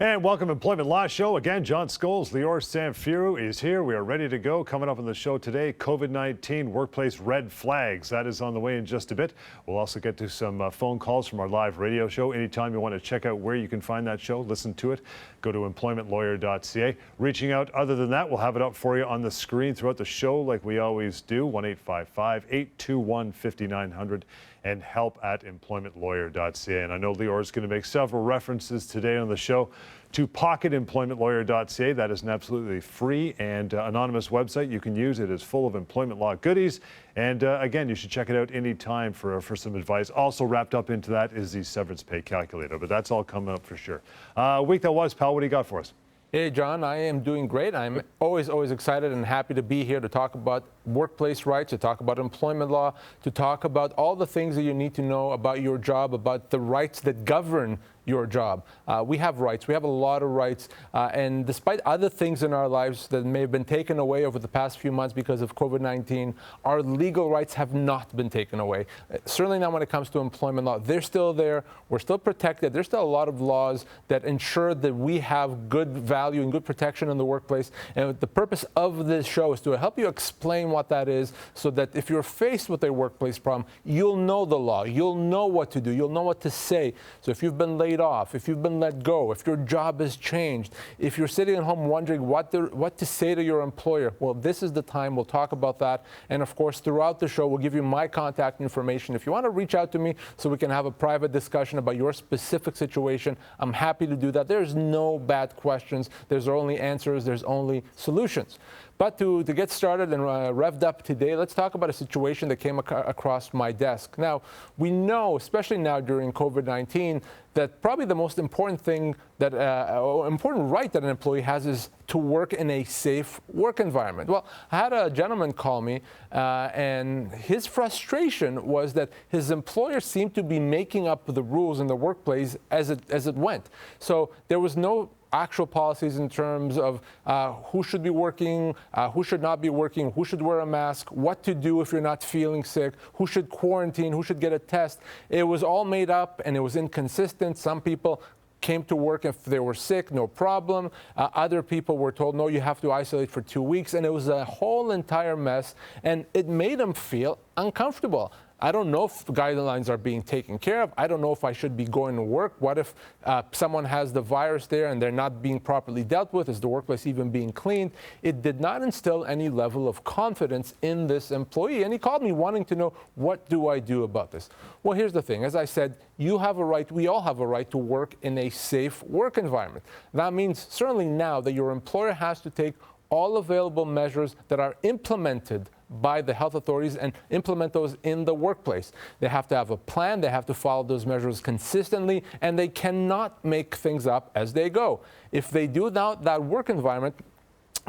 And welcome to Employment Law Show. Again, John Scholes, Lior Samfiru is here. We are ready to go. Coming up on the show today, COVID-19 workplace red flags. That is on the way in just a bit. We'll also get to some phone calls from our live radio show. Anytime you want to check out where you can find that show, listen to it, go to employmentlawyer.ca. Reaching out, other than that, we'll have it up for you on the screen throughout the show like we always do. 1-855-821-5900 and help@employmentlawyer.ca. And I know Lior is going to make several references today on the show to pocketemploymentlawyer.ca. That is an absolutely free and anonymous website you can use. It is full of employment law goodies. And again, you should check it out anytime for some advice. Also wrapped up into that is the severance pay calculator, but that's all coming up for sure. Week that was, pal, what do you got for us? Hey, John, I am doing great. I'm always excited and happy to be here to talk about workplace rights, to talk about employment law, to talk about all the things that you need to know about your job, about the rights that govern your job. We have rights. We have a lot of rights. And despite other things in our lives that may have been taken away over the past few months because of COVID-19, our legal rights have not been taken away. Certainly not when it comes to employment law. They're still there. We're still protected. There's still a lot of laws that ensure that we have good value and good protection in the workplace. And the purpose of this show is to help you explain what that is so that if you're faced with a workplace problem, you'll know the law. You'll know what to do. You'll know what to say. So if you've been laid off, if you've been let go, if your job has changed, if you're sitting at home wondering what to say to your employer, well, this is the time. We'll talk about that. And of course, throughout the show, we'll give you my contact information. If you want to reach out to me so we can have a private discussion about your specific situation, I'm happy to do that. There's no bad questions. There's only answers. There's only solutions. But to get started and revved up today, let's talk about a situation that came across my desk. Now, we know, especially now during COVID-19, that probably the most important thing that, important right that an employee has is to work in a safe work environment. Well, I had a gentleman call me, and his frustration was that his employer seemed to be making up the rules in the workplace as it went. So there was no actual policies in terms of who should be working, who should not be working, who should wear a mask, what to do if you're not feeling sick, who should quarantine, who should get a test. It was all made up and it was inconsistent. Some people came to work if they were sick, no problem. Other people were told, no, you have to isolate for 2 weeks. And it was a whole entire mess. And it made them feel uncomfortable. I don't know if guidelines are being taken care of. I don't know if I should be going to work. What if someone has the virus there and they're not being properly dealt with? Is the workplace even being cleaned? It did not instill any level of confidence in this employee. And he called me wanting to know, what do I do about this? Well, here's the thing. As I said, you have a right, we all have a right to work in a safe work environment. That means certainly now that your employer has to take all available measures that are implemented by the health authorities and implement those in the workplace. They have to have a plan, they have to follow those measures consistently, and they cannot make things up as they go. If they do that work environment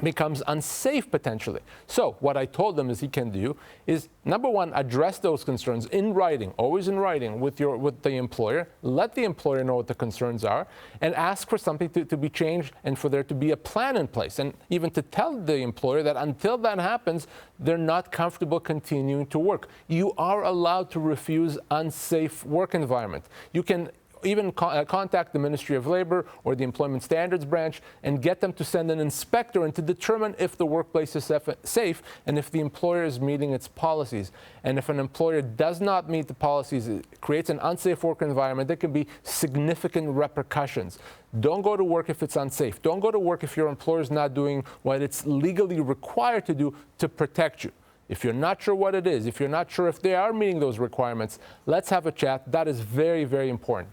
becomes unsafe potentially. So what I told them is he can do is, number one, address those concerns in writing, always in writing with the employer. Let the employer know what the concerns are and ask for something to be changed and for there to be a plan in place. And even to tell the employer that until that happens, they're not comfortable continuing to work. You are allowed to refuse unsafe work environment. You can even contact the Ministry of Labor or the Employment Standards Branch and get them to send an inspector and to determine if the workplace is safe and if the employer is meeting its policies. And if an employer does not meet the policies, it creates an unsafe work environment, there can be significant repercussions. Don't go to work if it's unsafe. Don't go to work if your employer is not doing what it's legally required to do to protect you. If you're not sure what it is, if you're not sure if they are meeting those requirements, let's have a chat. That is very, very important.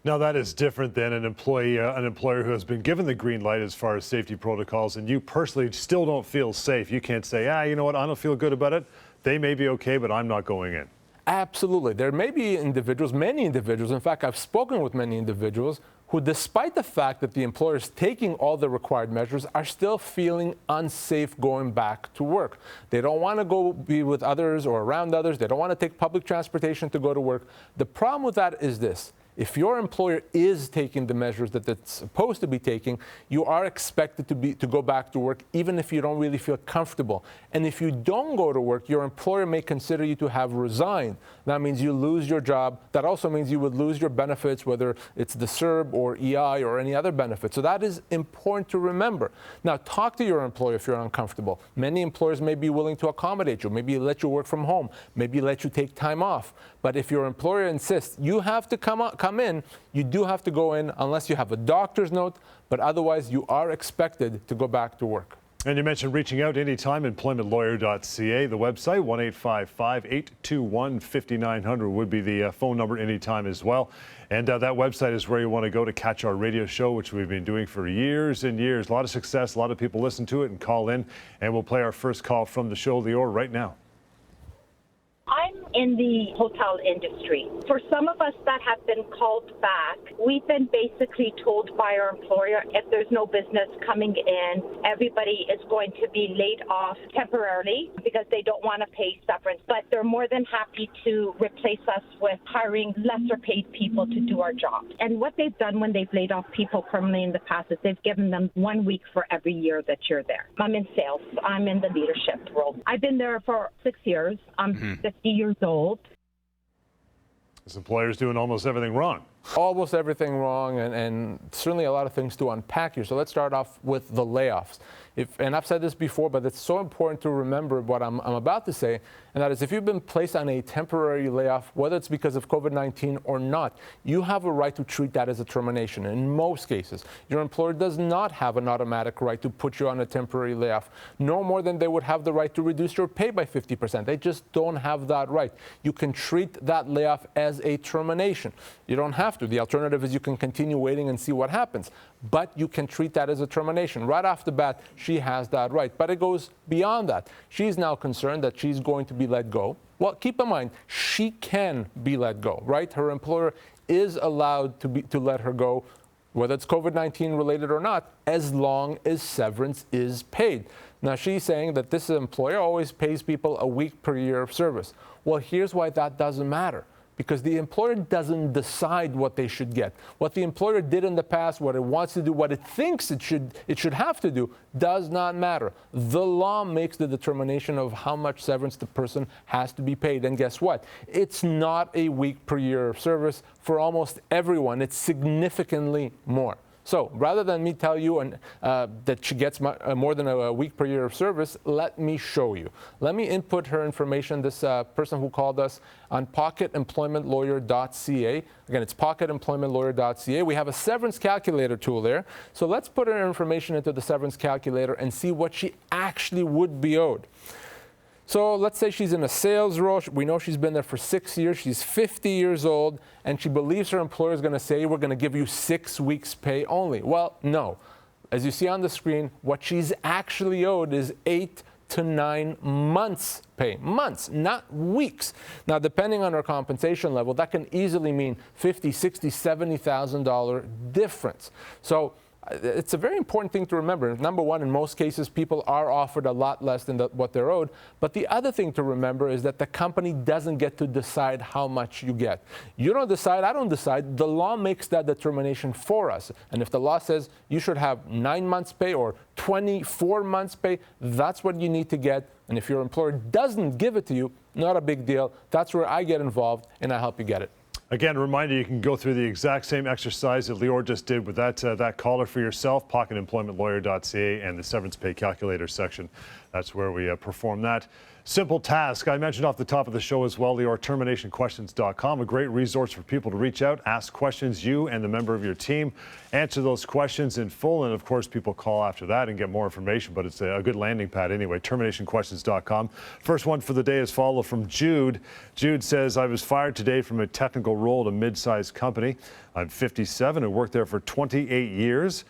Now, that is different than an employer who has been given the green light as far as safety protocols, and you personally still don't feel safe. You can't say, you know what, I don't feel good about it. They may be okay, but I'm not going in. Absolutely. There may be individuals, many individuals, in fact, I've spoken with many individuals who, despite the fact that the employer is taking all the required measures, are still feeling unsafe going back to work. They don't want to go be with others or around others. They don't want to take public transportation to go to work. The problem with that is this. If your employer is taking the measures that it's supposed to be taking, you are expected to go back to work even if you don't really feel comfortable. And if you don't go to work, your employer may consider you to have resigned. That means you lose your job. That also means you would lose your benefits, whether it's the CERB or EI or any other benefit. So that is important to remember. Now, talk to your employer if you're uncomfortable. Many employers may be willing to accommodate you, maybe let you work from home, maybe let you take time off. But if your employer insists you have to come in, you do have to go in unless you have a doctor's note, but otherwise you are expected to go back to work. And you mentioned reaching out anytime, employmentlawyer.ca, the website, 1-855-821-5900 would be the phone number anytime as well. And that website is where you want to go to catch our radio show, which we've been doing for years and years. A lot of success, a lot of people listen to it and call in. And we'll play our first call from the show, Lior, right now. I'm in the hotel industry. For some of us that have been called back, we've been basically told by our employer if there's no business coming in, everybody is going to be laid off temporarily because they don't want to pay severance. But they're more than happy to replace us with hiring lesser paid people to do our job. And what they've done when they've laid off people permanently in the past is they've given them 1 week for every year that you're there. I'm in sales. I'm in the leadership role. I've been there for 6 years. I'm 50 years old. This employer's doing almost everything wrong. Almost everything wrong, and certainly a lot of things to unpack here. So let's start off with the layoffs. And I've said this before, but it's so important to remember what I'm about to say, and that is if you've been placed on a temporary layoff, whether it's because of COVID-19 or not, you have a right to treat that as a termination. In most cases, your employer does not have an automatic right to put you on a temporary layoff, no more than they would have the right to reduce your pay by 50%. They just don't have that right. You can treat that layoff as a termination. You don't have to. The alternative is you can continue waiting and see what happens. But you can treat that as a termination. Right off the bat, she has that right. But it goes beyond that. She's now concerned that she's going to be let go. Well, keep in mind, she can be let go, right? Her employer is allowed to let her go, whether it's COVID-19 related or not, as long as severance is paid. Now, she's saying that this employer always pays people a week per year of service. Well, here's why that doesn't matter. Because the employer doesn't decide what they should get. What the employer did in the past, what it wants to do, what it thinks it should have to do, does not matter. The law makes the determination of how much severance the person has to be paid. And guess what? It's not a week per year of service for almost everyone. It's significantly more. So rather than me tell you that she gets more than a week per year of service, let me show you. Let me input her information, this person who called us, on pocketemploymentlawyer.ca. Again, it's pocketemploymentlawyer.ca. We have a severance calculator tool there. So let's put her information into the severance calculator and see what she actually would be owed. So let's say she's in a sales role. We know she's been there for 6 years. She's 50 years old, and she believes her employer is going to say, we're going to give you 6 weeks pay only. Well, no. As you see on the screen, what she's actually owed is 8 to 9 months pay. Months, not weeks. Now, depending on her compensation level, that can easily mean $50,000, $60,000, $70,000 difference. So it's a very important thing to remember. Number one, in most cases, people are offered a lot less than what they're owed. But the other thing to remember is that the company doesn't get to decide how much you get. You don't decide, I don't decide. The law makes that determination for us. And if the law says you should have 9 months pay or 24 months pay, that's what you need to get. And if your employer doesn't give it to you, not a big deal. That's where I get involved and I help you get it. Again, a reminder, you can go through the exact same exercise that Lior just did with that caller for yourself, pocketemploymentlawyer.ca, and the severance pay calculator section. That's where we perform that. Simple task. I mentioned off the top of the show as well, Lior, terminationquestions.com, a great resource for people to reach out, ask questions, you and the member of your team, answer those questions in full. And of course, people call after that and get more information, but it's a good landing pad anyway, terminationquestions.com. First one for the day is followed from Jude. Jude says, I was fired today from a technical role at a mid-sized company. I'm 57 and worked there for 28 years.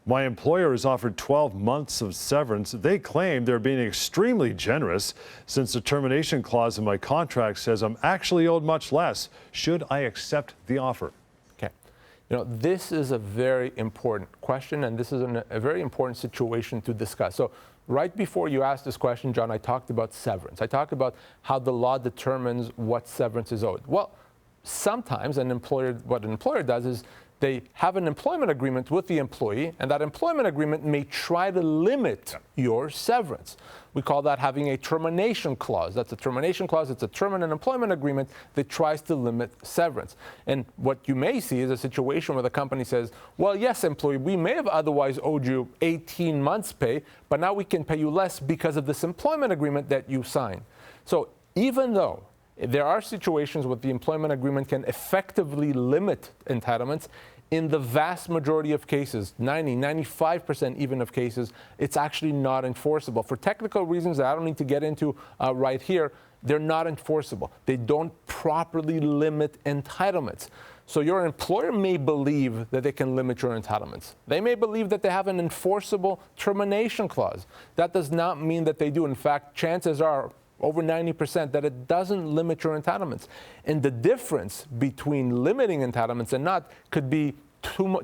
My employer has offered 12 months of severance. They claim they're being extremely generous since the termination clause in my contract says I'm actually owed much less. Should I accept the offer? Okay. You know, this is a very important question, and this is a very important situation to discuss. So right before you asked this question, John, I talked about severance. I talked about how the law determines what severance is owed. Well, sometimes what an employer does is they have an employment agreement with the employee, and that employment agreement may try to limit your severance. We call that having a termination clause. That's a termination clause. It's a term in an employment agreement that tries to limit severance. And what you may see is a situation where the company says, well, yes, employee, we may have otherwise owed you 18 months pay, but now we can pay you less because of this employment agreement that you signed. So even though there are situations where the employment agreement can effectively limit entitlements, in the vast majority of cases, 95% even of cases, it's actually not enforceable. For technical reasons that I don't need to get into right here, they're not enforceable. They don't properly limit entitlements. So your employer may believe that they can limit your entitlements. They may believe that they have an enforceable termination clause. That does not mean that they do. In fact, chances are over 90% that it doesn't limit your entitlements. And the difference between limiting entitlements and not could be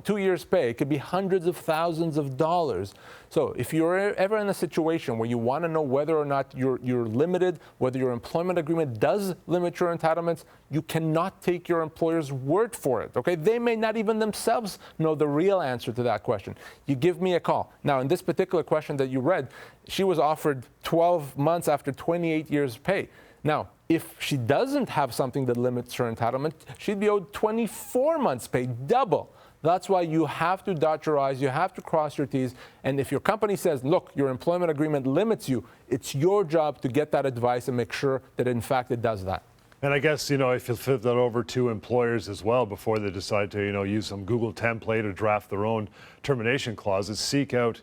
2 years' pay. It could be hundreds of thousands of dollars. So if you're ever in a situation where you want to know whether or not you're limited, whether your employment agreement does limit your entitlements, you cannot take your employer's word for it, okay? They may not even themselves know the real answer to that question. You give me a call. Now, in this particular question that you read, she was offered 12 months after 28 years' pay. Now, if she doesn't have something that limits her entitlement, she'd be owed 24 months' pay, double. That's why you have to dot your I's, you have to cross your T's, and if your company says, look, your employment agreement limits you, it's your job to get that advice and make sure that in fact it does that. And I guess, if you flip that over to employers as well before they decide to, use some Google template or draft their own termination clauses, seek you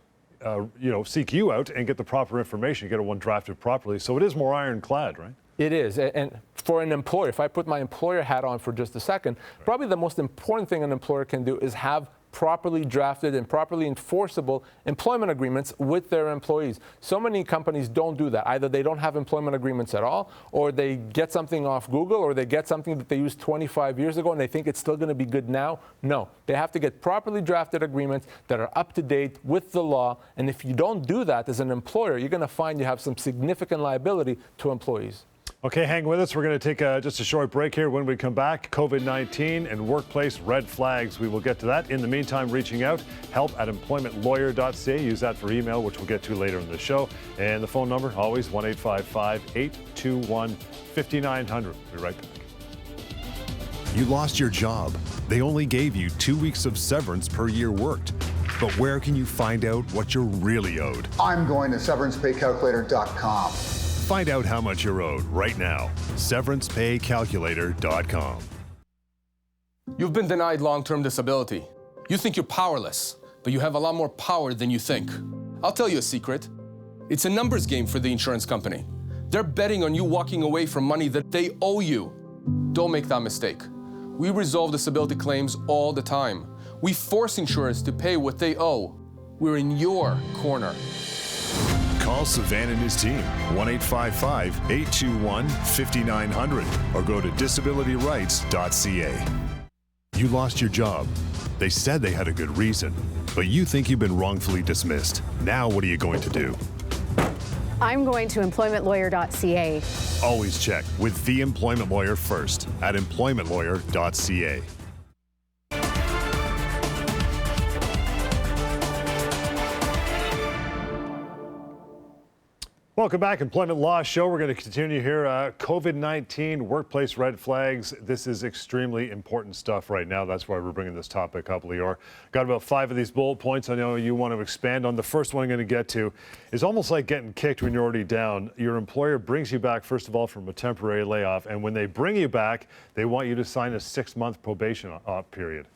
out and get the proper information, get one drafted properly. So it is more ironclad, right? It is. And for an employer, if I put my employer hat on for just a second, probably the most important thing an employer can do is have properly drafted and properly enforceable employment agreements with their employees. So many companies don't do that. Either they don't have employment agreements at all, or they get something off Google, or they get something that they used 25 years ago and they think it's still going to be good now. No, they have to get properly drafted agreements that are up to date with the law. And if you don't do that as an employer, you're going to find you have some significant liability to employees. Okay, hang with us. We're going to take just a short break here. When we come back, COVID-19 and workplace red flags. We will get to that. In the meantime, reaching out, help@employmentlawyer.ca. Use that for email, which we'll get to later in the show. And the phone number, always 1-855-821-5900. Be right back. You lost your job. They only gave you 2 weeks of severance per year worked. But where can you find out what you're really owed? I'm going to severancepaycalculator.com. Find out how much you're owed right now. Severancepaycalculator.com. You've been denied long-term disability. You think you're powerless, but you have a lot more power than you think. I'll tell you a secret. It's a numbers game for the insurance company. They're betting on you walking away from money that they owe you. Don't make that mistake. We resolve disability claims all the time. We force insurers to pay what they owe. We're in your corner. Call Savan and his team, 1-855-821-5900, or go to disabilityrights.ca. You lost your job. They said they had a good reason, but you think you've been wrongfully dismissed. Now what are you going to do? I'm going to employmentlawyer.ca. Always check with the employment lawyer first at employmentlawyer.ca. Welcome back, Employment Law Show. We're going to continue here. COVID-19, workplace red flags. This is extremely important stuff right now. That's why we're bringing this topic up, Lior. Got about 5 of these bullet points I know you want to expand on. The first one I'm going to get to is almost like getting kicked when you're already down. Your employer brings you back, first of all, from a temporary layoff. And when they bring you back, they want you to sign a 6-month probation period.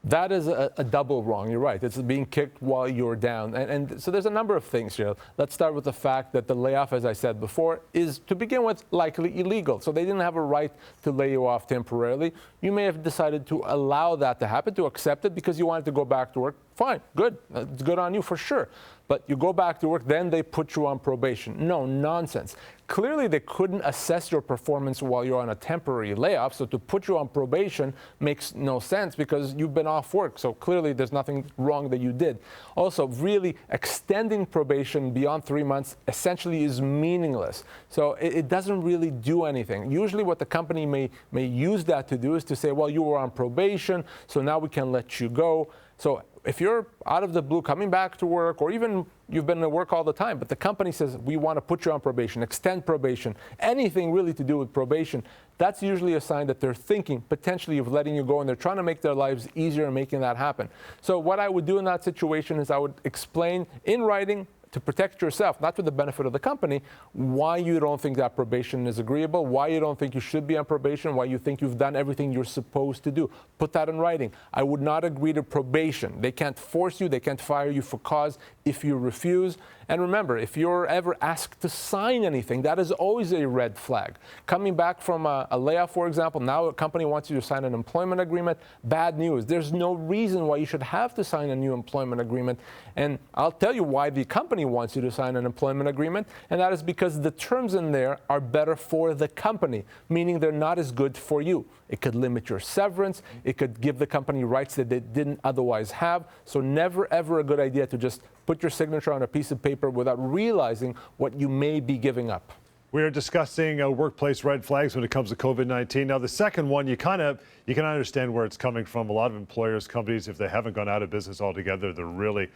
That is a double wrong. You're right. It's being kicked while you're down. And so there's a number of things here. Let's start with the fact that the layoff, as I said before, is to begin with likely illegal. So they didn't have a right to lay you off temporarily. You may have decided to allow that to happen, to accept it because you wanted to go back to work. fine, good. It's good on you for sure. But you go back to work, then they put you on probation. No, nonsense. Clearly, they couldn't assess your performance while you're on a temporary layoff. So to put you on probation makes no sense because you've been off work. So clearly, there's nothing wrong that you did. Also, really extending probation beyond 3 months essentially is meaningless. So it doesn't really do anything. Usually, what the company may use that to do is to say, well, you were on probation, so now we can let you go. So if you're out of the blue coming back to work, or even you've been at work all the time, but the company says, we want to put you on probation, extend probation, anything really to do with probation, that's usually a sign that they're thinking potentially of letting you go, and they're trying to make their lives easier and making that happen. So what I would do in that situation is I would explain in writing, to protect yourself, not for the benefit of the company, why you don't think that probation is agreeable, why you don't think you should be on probation, why you think you've done everything you're supposed to do. Put that in writing. I would not agree to probation. They can't force you, they can't fire you for cause if you refuse. And remember, if you're ever asked to sign anything, that is always a red flag. Coming back from a layoff, for example, now a company wants you to sign an employment agreement. Bad news. There's no reason why you should have to sign a new employment agreement. And I'll tell you why the company wants you to sign an employment agreement, and that is because the terms in there are better for the company, meaning they're not as good for you. It could limit your severance. It could give the company rights that they didn't otherwise have. So never, ever a good idea to just put your signature on a piece of paper without realizing what you may be giving up. We are discussing workplace red flags when it comes to COVID-19. Now, the second one, you can understand where it's coming from. A lot of employers, companies, if they haven't gone out of business altogether, they're really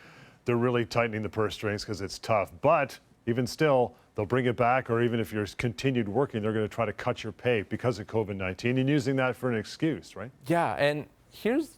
tightening the purse strings because it's tough. But even still, they'll bring it back, or even if you're continued working, they're going to try to cut your pay because of COVID-19 and using that for an excuse, right? Yeah, and here's,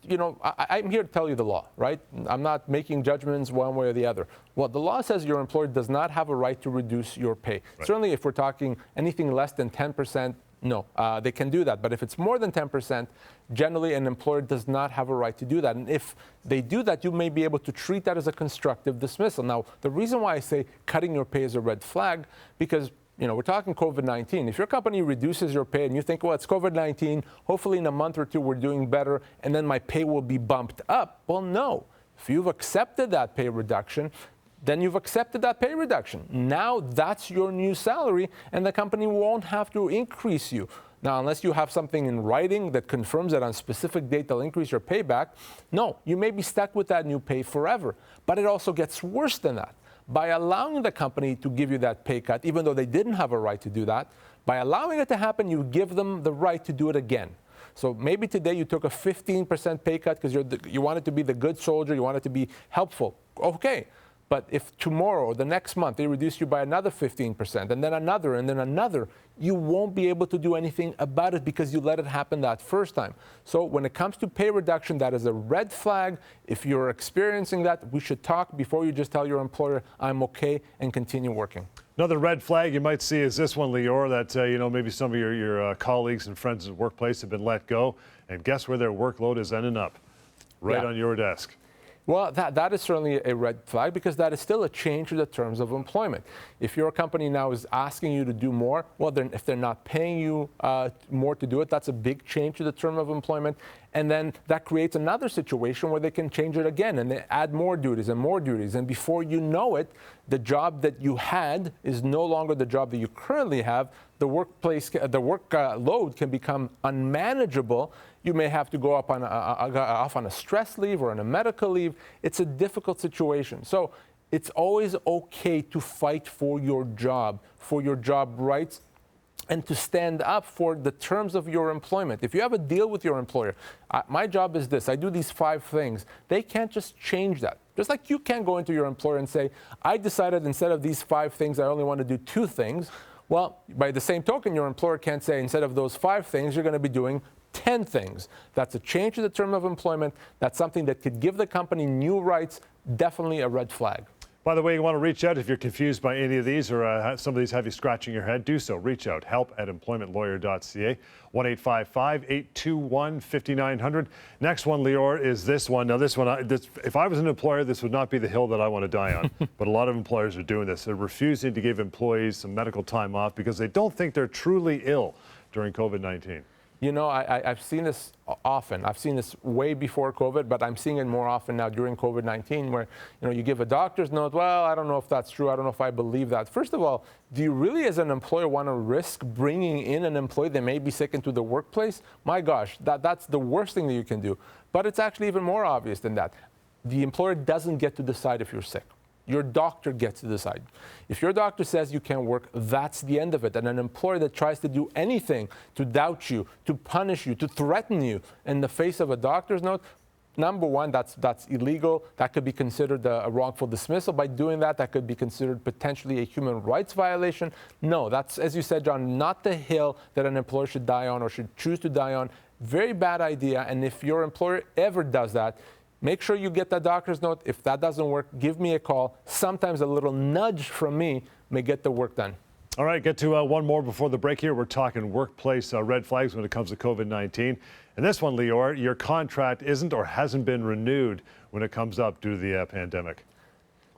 I'm here to tell you the law, right? I'm not making judgments one way or the other. Well, the law says your employer does not have a right to reduce your pay. Right. Certainly, if we're talking anything less than 10%, no, they can do that. But if it's more than 10%, generally an employer does not have a right to do that. And if they do that, you may be able to treat that as a constructive dismissal. Now, the reason why I say cutting your pay is a red flag, because we're talking COVID-19. If your company reduces your pay and you think, well, it's COVID-19, hopefully in a month or two we're doing better, and then my pay will be bumped up. Well, no. If you've accepted that pay reduction, then you've accepted that pay reduction. Now that's your new salary, and the company won't have to increase you. Now, unless you have something in writing that confirms that on a specific date they'll increase your pay back, no, you may be stuck with that new pay forever. But it also gets worse than that. By allowing the company to give you that pay cut, even though they didn't have a right to do that, by allowing it to happen, you give them the right to do it again. So maybe today you took a 15% pay cut because you wanted to be the good soldier, you wanted to be helpful. Okay. But if tomorrow or the next month they reduce you by another 15%, and then another, you won't be able to do anything about it because you let it happen that first time. So when it comes to pay reduction, that is a red flag. If you're experiencing that, we should talk before you just tell your employer, I'm okay, and continue working. Another red flag you might see is this one, Lior, that maybe some of your colleagues and friends at the workplace have been let go, and guess where their workload is ending up? Right on your desk. Well, that is certainly a red flag because that is still a change to the terms of employment. If your company now is asking you to do more, well, then if they're not paying you more to do it, that's a big change to the term of employment. And then that creates another situation where they can change it again and they add more duties and more duties. And before you know it, the job that you had is no longer the job that you currently have. The workload can become unmanageable. You may have to go off on a stress leave or on a medical leave. It's a difficult situation. So it's always okay to fight for your job rights, and to stand up for the terms of your employment. If you have a deal with your employer, my job is this, I do these 5 things, they can't just change that. Just like you can't go into your employer and say, I decided instead of these 5 things, I only want to do 2 things. Well, by the same token, your employer can't say instead of those 5 things, you're going to be doing 10 things. That's a change to the term of employment. That's something that could give the company new rights. Definitely a red flag. By the way, you want to reach out if you're confused by any of these or some of these have you scratching your head, do so. Reach out. help@employmentlawyer.ca, 1-855-821-5900. Next one, Lior, is this one. Now, this one, if I was an employer, this would not be the hill that I want to die on. But a lot of employers are doing this. They're refusing to give employees some medical time off because they don't think they're truly ill during COVID-19. You know, I've seen this often. I've seen this way before COVID, but I'm seeing it more often now during COVID-19 where, you know, you give a doctor's note, well, I don't know if that's true. I don't know if I believe that. First of all, do you really as an employer want to risk bringing in an employee that may be sick into the workplace? My gosh, that's the worst thing that you can do. But it's actually even more obvious than that. The employer doesn't get to decide if you're sick. Your doctor gets to decide. If your doctor says you can't work, that's the end of it. And an employer that tries to do anything to doubt you, to punish you, to threaten you in the face of a doctor's note, number one, that's illegal. That could be considered a wrongful dismissal. By doing that, that could be considered potentially a human rights violation. No, that's, as you said, John, not the hill that an employer should die on or should choose to die on. Very bad idea. And if your employer ever does that, make sure you get that doctor's note. If that doesn't work, give me a call. Sometimes a little nudge from me may get the work done. All right, get to one more before the break here. We're talking workplace red flags when it comes to COVID-19. And this one, Lior, your contract isn't or hasn't been renewed when it comes up due to the pandemic.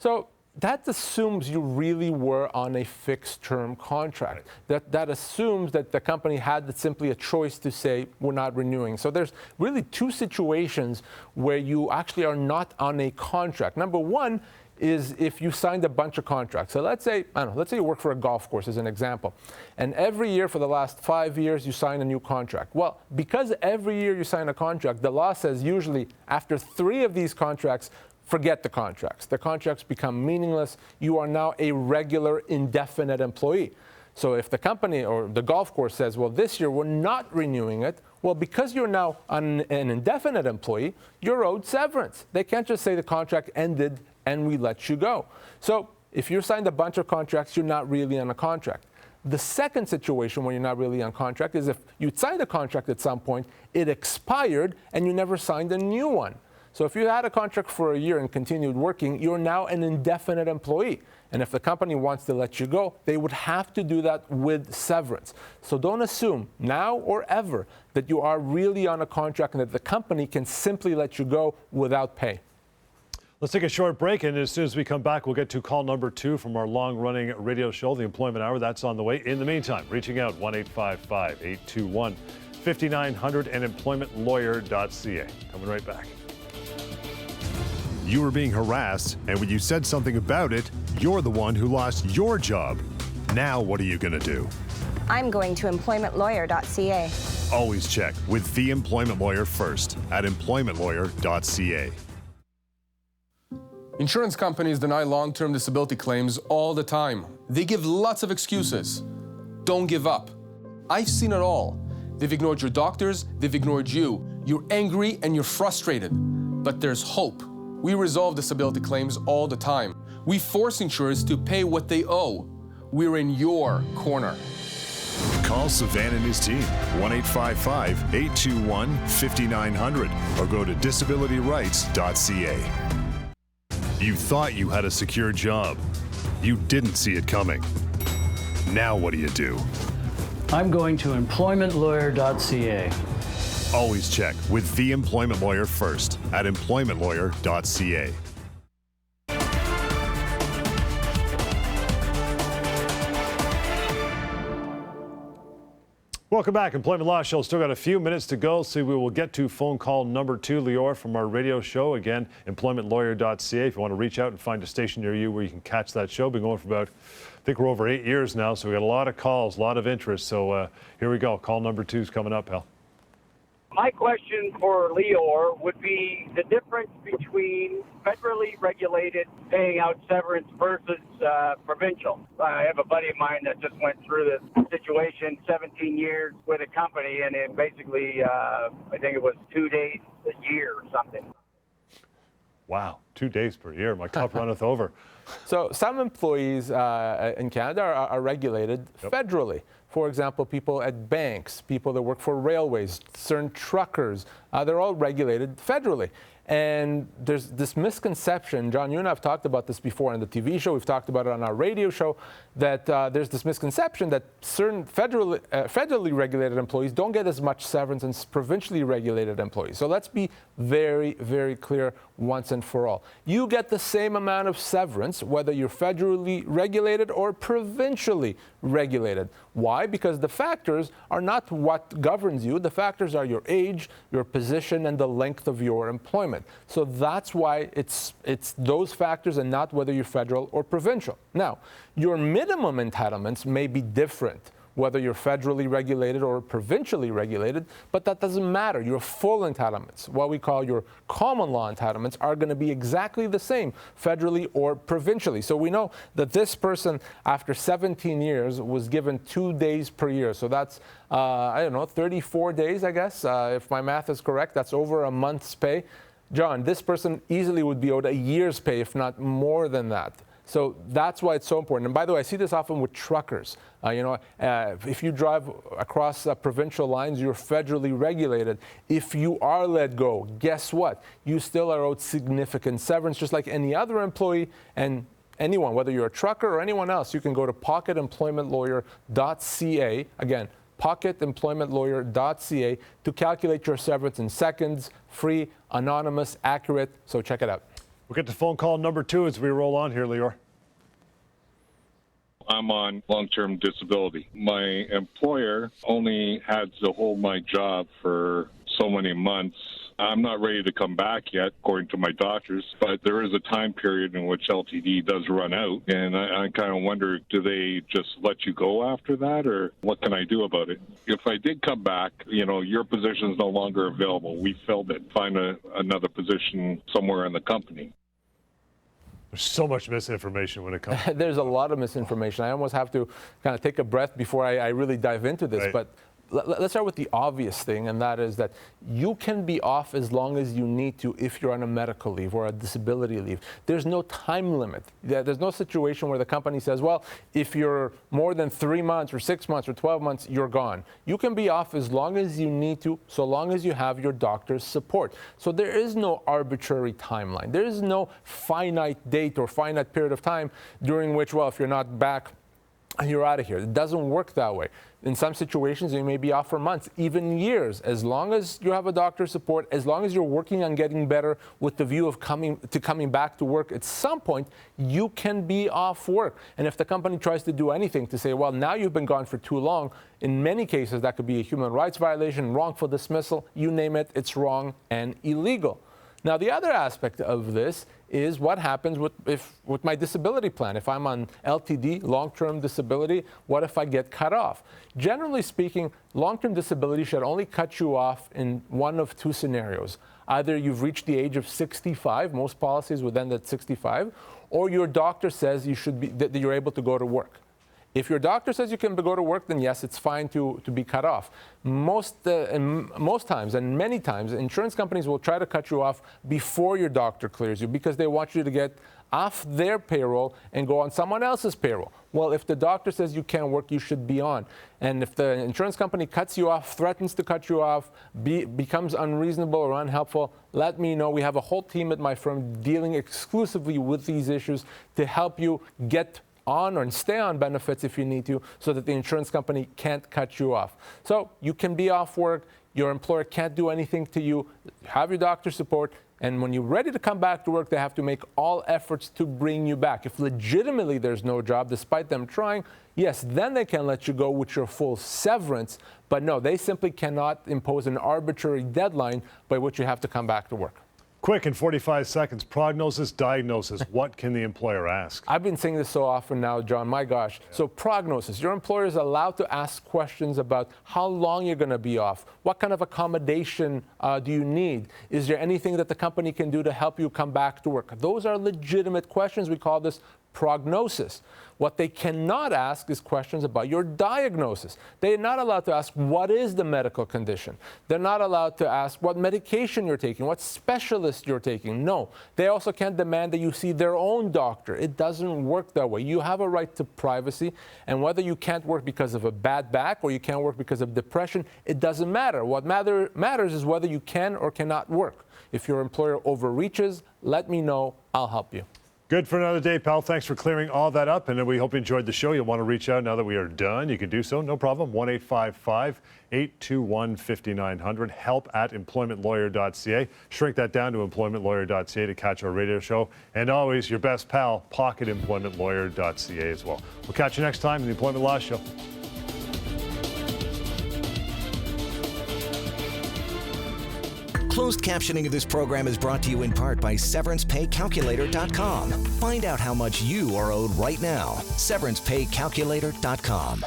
So that assumes you really were on a fixed term contract. Right. That assumes that the company had simply a choice to say, we're not renewing. So there's really two situations where you actually are not on a contract. Number one is if you signed a bunch of contracts. So let's say you work for a golf course as an example. And every year for the last 5 years, you sign a new contract. Well, because every year you sign a contract, the law says usually after 3 of these contracts, forget the contracts. The contracts become meaningless. You are now a regular indefinite employee. So if the company or the golf course says, well, this year we're not renewing it, well, because you're now an indefinite employee, you're owed severance. They can't just say the contract ended and we let you go. So if you signed a bunch of contracts, you're not really on a contract. The second situation where you're not really on contract is if you signed a contract at some point, it expired, and you never signed a new one. So if you had a contract for a year and continued working, you're now an indefinite employee. And if the company wants to let you go, they would have to do that with severance. So don't assume now or ever that you are really on a contract and that the company can simply let you go without pay. Let's take a short break, and as soon as we come back, we'll get to call number 2 from our long-running radio show, The Employment Hour. That's on the way. In the meantime, reaching out, 1-855-821-5900 and employmentlawyer.ca. Coming right back. You were being harassed, and when you said something about it, you're the one who lost your job. Now what are you going to do? I'm going to employmentlawyer.ca. Always check with the employment lawyer first at employmentlawyer.ca. Insurance companies deny long-term disability claims all the time. They give lots of excuses. Don't give up. I've seen it all. They've ignored your doctors, they've ignored you. You're angry and you're frustrated. But there's hope. We resolve disability claims all the time. We force insurers to pay what they owe. We're in your corner. Call Savan and his team, 1-855-821-5900, or go to disabilityrights.ca. You thought you had a secure job. You didn't see it coming. Now what do? I'm going to employmentlawyer.ca. Always check with the employment lawyer first at employmentlawyer.ca. Welcome back. Employment Law Show. Still got a few minutes to go, so we will get to phone call number 2, Lior, from our radio show. Again, employmentlawyer.ca. If you want to reach out and find a station near you where you can catch that show. Been going for about, I think we're over 8 years now, so we got a lot of calls, a lot of interest. So here we go. Call number 2 is coming up, pal. My question for Lior would be the difference between federally regulated paying out severance versus provincial. I have a buddy of mine that just went through this situation, 17 years with a company, and it basically, I think it was 2 days a year or something. Wow, 2 days per year. My cup runneth over. So some employees in Canada are regulated federally. For example, people at banks, people that work for railways, certain truckers, they're all regulated federally. And there's this misconception, John, you and I have talked about this before on the TV show, we've talked about it on our radio show, that there's this misconception that certain federally regulated employees don't get as much severance as provincially regulated employees. So let's be very, very clear once and for all. You get the same amount of severance whether you're federally regulated or provincially regulated. Why? Because the factors are not what governs you. The factors are your age, your position, and the length of your employment. So that's why it's those factors and not whether you're federal or provincial. Now, your minimum entitlements may be different whether you're federally regulated or provincially regulated, but that doesn't matter. Your full entitlements, what we call your common law entitlements, are going to be exactly the same federally or provincially. So we know that this person, after 17 years, was given 2 days per year. So that's, 34 days, I guess, if my math is correct. That's over a month's pay. John, this person easily would be owed a year's pay, if not more than that. So that's why it's so important. And by the way, I see this often with truckers. If you drive across provincial lines, you're federally regulated. If you are let go, guess what? You still are owed significant severance, just like any other employee. And anyone, whether you're a trucker or anyone else, you can go to pocketemploymentlawyer.ca. Again, pocketemploymentlawyer.ca to calculate your severance in seconds, free, anonymous, accurate. So check it out. We'll get to phone call number 2 as we roll on here, Lior. I'm on long-term disability. My employer only had to hold my job for so many months. I'm not ready to come back yet, according to my doctors, but there is a time period in which LTD does run out, and I kind of wonder, do they just let you go after that, or what can I do about it? If I did come back, your position is no longer available. We filled it. Find another position somewhere in the company. There's so much misinformation when it comes. There's a lot of misinformation. I almost have to kind of take a breath before I really dive into this. Right. But let's start with the obvious thing, and that is that you can be off as long as you need to if you're on a medical leave or a disability leave. There's no time limit. There's no situation where the company says, well, if you're more than 3 months or 6 months or 12 months, you're gone. You can be off as long as you need to, so long as you have your doctor's support. So there is no arbitrary timeline. There is no finite date or finite period of time during which, well, if you're not back, you're out of here. It doesn't work that way. In some situations, you may be off for months, even years. As long as you have a doctor's support, as long as you're working on getting better with the view of coming back to work, at some point, you can be off work. And if the company tries to do anything to say, well, now you've been gone for too long, in many cases, that could be a human rights violation, wrongful dismissal, you name it, it's wrong and illegal. Now, the other aspect of this is what happens with my disability plan. If I'm on LTD, long-term disability, what if I get cut off? Generally speaking, long-term disability should only cut you off in one of 2 scenarios. Either you've reached the age of 65, most policies would end at 65, or your doctor says that you're able to go to work. If your doctor says you can go to work, then yes, it's fine to be cut off. Most times, and many times, insurance companies will try to cut you off before your doctor clears you because they want you to get off their payroll and go on someone else's payroll. Well, if the doctor says you can't work, you should be on. And if the insurance company cuts you off, threatens to cut you off, becomes unreasonable or unhelpful, let me know. We have a whole team at my firm dealing exclusively with these issues to help you get on or stay on benefits if you need to, so that the insurance company can't cut you off. So you can be off work, your employer can't do anything to you, have your doctor's support, and when you're ready to come back to work, they have to make all efforts to bring you back. If legitimately there's no job, despite them trying, yes, then they can let you go with your full severance, but no, they simply cannot impose an arbitrary deadline by which you have to come back to work. Quick, in 45 seconds, prognosis, diagnosis. What can the employer ask? I've been saying this so often now, John, my gosh. Yeah. So prognosis, your employer is allowed to ask questions about how long you're going to be off. What kind of accommodation do you need? Is there anything that the company can do to help you come back to work? Those are legitimate questions. We call this prognosis. What they cannot ask is questions about your diagnosis. They are not allowed to ask what is the medical condition. They're not allowed to ask what medication you're taking, what specialist you're taking. No. They also can't demand that you see their own doctor. It doesn't work that way. You have a right to privacy, and whether you can't work because of a bad back or you can't work because of depression, it doesn't matter. What matters is whether you can or cannot work. If your employer overreaches, let me know. I'll help you. Good for another day, pal. Thanks for clearing all that up, and we hope you enjoyed the show. You'll want to reach out now that we are done. You can do so, no problem. 1-855-821-5900. help@employmentlawyer.ca. Shrink that down to employmentlawyer.ca to catch our radio show. And always, your best pal, pocketemploymentlawyer.ca as well. We'll catch you next time in the Employment Law Show. Closed captioning of this program is brought to you in part by SeverancePayCalculator.com. Find out how much you are owed right now. SeverancePayCalculator.com.